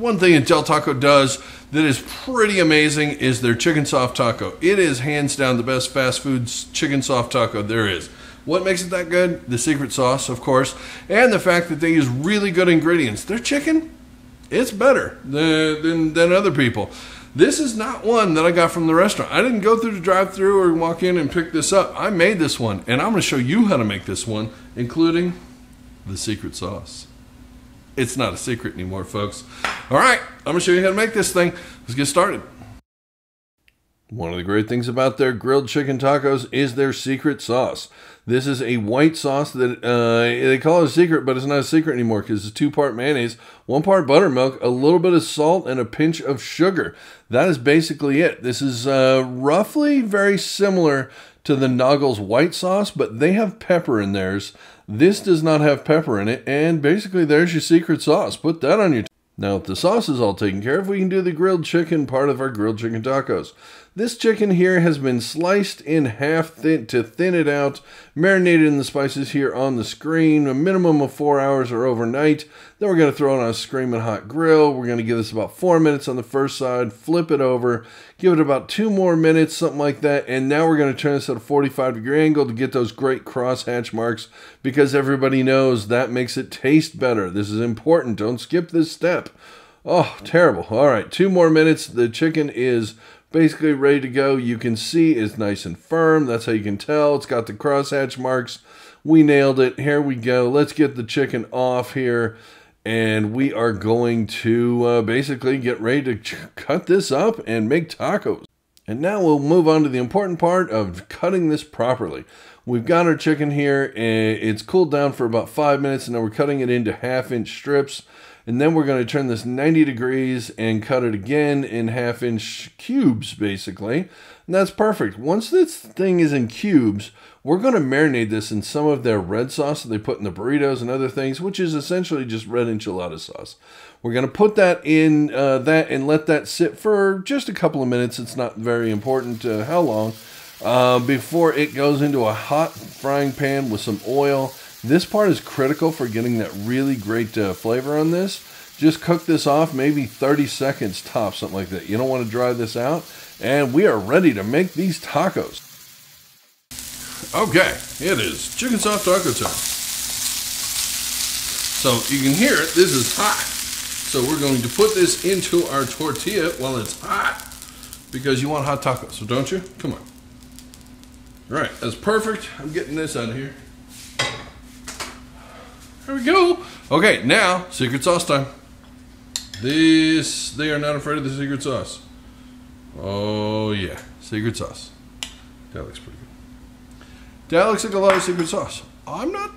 one thing that Del Taco does that is pretty amazing is their chicken soft taco. It is hands down the best fast food chicken soft taco there is. What makes it that good? The secret sauce, of course, and the fact that they use really good ingredients. Their chicken, it's better than other people. This is not one that I got from the restaurant. I didn't go through the drive-thru or walk in and pick this up. I made this one, and I'm going to show you how to make this one, including the secret sauce. It's not a secret anymore, folks. All right, I'm going to show you how to make this thing. Let's get started. One of the great things about their grilled chicken tacos is their secret sauce. This is a white sauce that they call it a secret, but it's not a secret anymore because it's 2-part mayonnaise, 1 part buttermilk, a little bit of salt, and a pinch of sugar. That is basically it. This is roughly very similar to the Noggles white sauce, but they have pepper in theirs. This does not have pepper in it, and basically there's your secret sauce. Put that on your Now, if the sauce is all taken care of, we can do the grilled chicken part of our grilled chicken tacos. This chicken here has been sliced in half to thin it out, marinated in the spices here on the screen, a minimum of 4 hours or overnight. Then we're going to throw it on a screaming hot grill. We're going to give this about 4 minutes on the first side, flip it over, give it about 2 more minutes, something like that. And now we're going to turn this at a 45-degree angle to get those great crosshatch marks because everybody knows that makes it taste better. This is important. Don't skip this step. Oh, terrible. All right, 2 more minutes. The chicken is basically ready to go. You can see it's nice and firm. That's how you can tell. It's got the crosshatch marks. We nailed it. Here we go. Let's get the chicken off here. And we are going to basically get ready to cut this up and make tacos. And now we'll move on to the important part of cutting this properly. We've got our chicken here, and it's cooled down for about 5 minutes, and now we're cutting it into 1/2-inch strips. And then we're going to turn this 90 degrees and cut it again in 1/2-inch cubes, basically. And that's perfect. Once this thing is in cubes, we're going to marinate this in some of their red sauce that they put in the burritos and other things, which is essentially just red enchilada sauce. We're going to put that in that and let that sit for just a couple of minutes. It's not very important how long. Before it goes into a hot frying pan with some oil. This part is critical for getting that really great flavor on this. Just cook this off, maybe 30 seconds tops, something like that. You don't want to dry this out. And we are ready to make these tacos. Okay, it is chicken soft taco time. So you can hear it, this is hot. So we're going to put this into our tortilla while it's hot because you want hot tacos, so don't you? Come on. All right, that's perfect. I'm getting this out of here. There we go. Okay, now, secret sauce time. They are not afraid of the secret sauce. Oh yeah, secret sauce. That looks pretty good. That looks like a lot of secret sauce. I'm not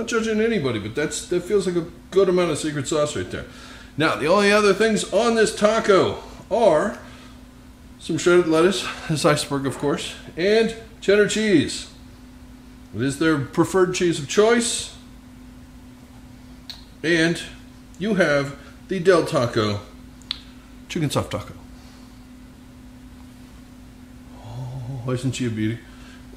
judging anybody, but that feels like a good amount of secret sauce right there. Now, the only other things on this taco are some shredded lettuce, this iceberg of course, and cheddar cheese. It is their preferred cheese of choice. And you have the Del Taco chicken soft taco. Oh, isn't she a beauty?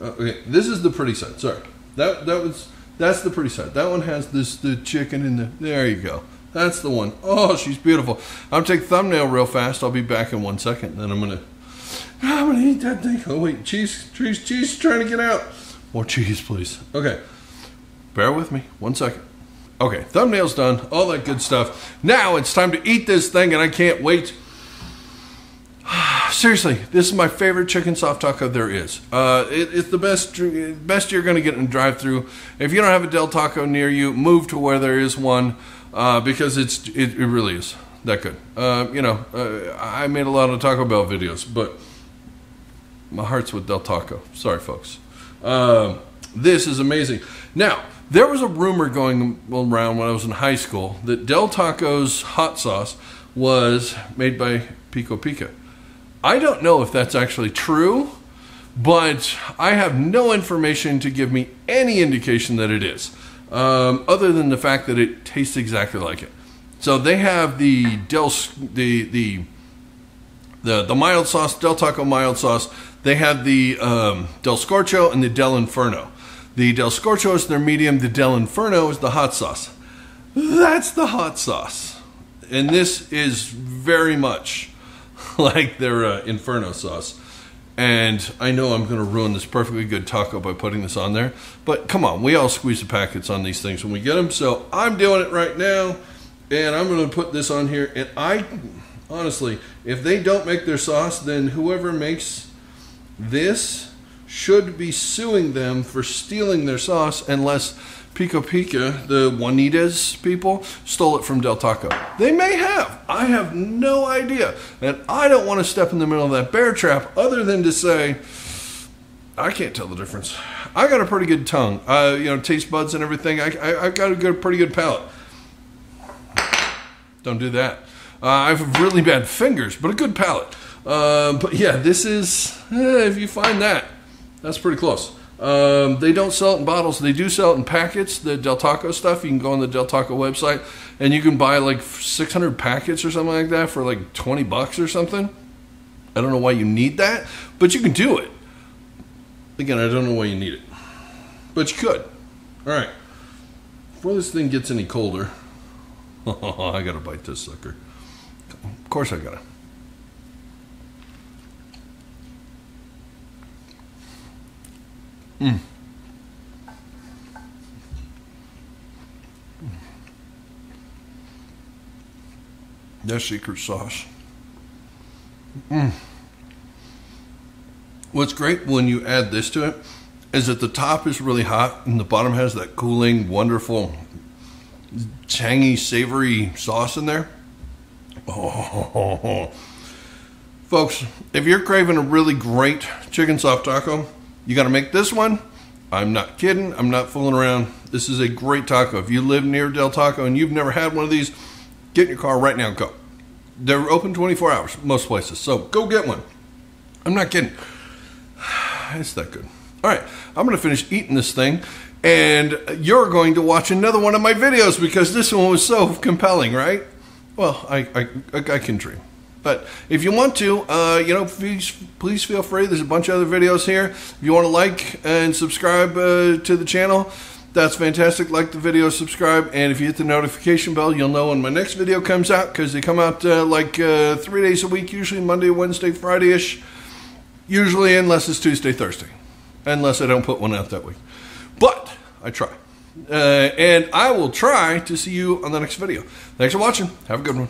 Okay, this is the pretty side. Sorry, that's the pretty side. That one has the chicken in the. There you go. That's the one. Oh, she's beautiful. I'm gonna take the thumbnail real fast. I'll be back in 1 second. Then I'm gonna eat that thing. Oh wait, cheese trying to get out. More cheese, please. Okay, bear with me. 1 second. Okay, thumbnail's done, all that good stuff. Now it's time to eat this thing, and I can't wait. Seriously, this is my favorite chicken soft taco there is. It's the best you're going to get in a drive-thru. If you don't have a Del Taco near you, move to where there is one because it really is that good. I made a lot of Taco Bell videos, but my heart's with Del Taco. Sorry, folks. This is amazing. Now, there was a rumor going around when I was in high school that Del Taco's hot sauce was made by Pico Pica. I don't know if that's actually true, but I have no information to give me any indication that it is, other than the fact that it tastes exactly like it. So they have the mild sauce, Del Taco mild sauce. They have the Del Scorcho and the Del Inferno. The Del Scorcho is their medium. The Del Inferno is the hot sauce. That's the hot sauce. And this is very much like their Inferno sauce. And I know I'm going to ruin this perfectly good taco by putting this on there. But come on, we all squeeze the packets on these things when we get them. So I'm doing it right now. And I'm going to put this on here. And honestly, if they don't make their sauce, then whoever makes this should be suing them for stealing their sauce, unless Pico Pica, the Juanita's people, stole it from Del Taco. They may have. I have no idea. And I don't want to step in the middle of that bear trap other than to say, I can't tell the difference. I got a pretty good tongue. Taste buds and everything. I've got a pretty good palate. Don't do that. I have really bad fingers, but a good palate. But yeah, this is, if you find that, that's pretty close. They don't sell it in bottles. They do sell it in packets, the Del Taco stuff. You can go on the Del Taco website and you can buy like 600 packets or something like that for like $20 or something. I don't know why you need that, but you can do it. Again, I don't know why you need it, but you could. All right. Before this thing gets any colder, I gotta bite this sucker. Of course I gotta. That secret sauce. What's great when you add this to it is that the top is really hot and the bottom has that cooling, wonderful, tangy, savory sauce in there. Oh. Folks, if you're craving a really great chicken soft taco, you got to make this one. I'm not kidding. I'm not fooling around. This is a great taco. If you live near Del Taco and you've never had one of these, get in your car right now and go. They're open 24 hours, most places. So go get one. I'm not kidding. It's that good. All right, I'm going to finish eating this thing, and you're going to watch another one of my videos because this one was so compelling, right? Well, I can dream. But if you want to, please feel free. There's a bunch of other videos here. If you want to like and subscribe to the channel, that's fantastic. Like the video, subscribe, and if you hit the notification bell, you'll know when my next video comes out, because they come out 3 days a week, usually Monday, Wednesday, Friday-ish, usually, unless it's Tuesday, Thursday, unless I don't put one out that week. But I try. And I will try to see you on the next video. Thanks for watching. Have a good one.